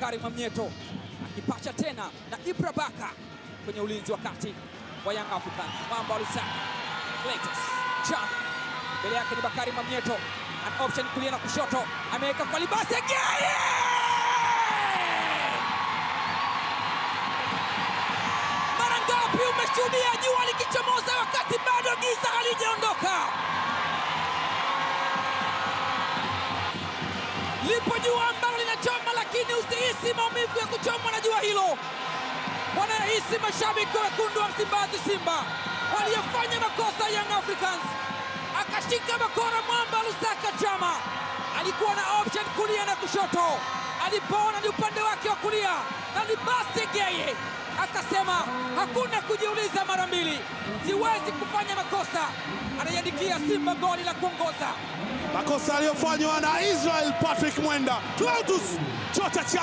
Bakari Mwamnyeto akipacha tena na Ibra Baka kwenye ulinzi wa kati wa Young Africans. Mwamba Lusaka Cletus Cham, mbele yake ni Bakari Mwamnyeto, an option kulia na kushoto, ameweka kwa Libase Geye. Mara ngapi umeshuhudia jua likichomoza wakati bado giza halijaondoka? Lipo jua ambalo linachoma, lakini usihisi maumivu ya kuchomwa na jua hilo. Wanahisi mashabiki wekundu wa Msimbazi Simba waliofanya makosa Young Africans. Akashika bakora Mwamba Lusaka Chama, alikuwa na option kulia na kushoto, alipoona ni upande wake wa kulia na Libase Geye akasema hakuna kujiuliza mara mbili, siwezi kufanya makosa. Anaiandikia Simba goli la kuongoza. Makosa aliyofanywa na Israel Patrick Mwenda. Clatous Chota Chama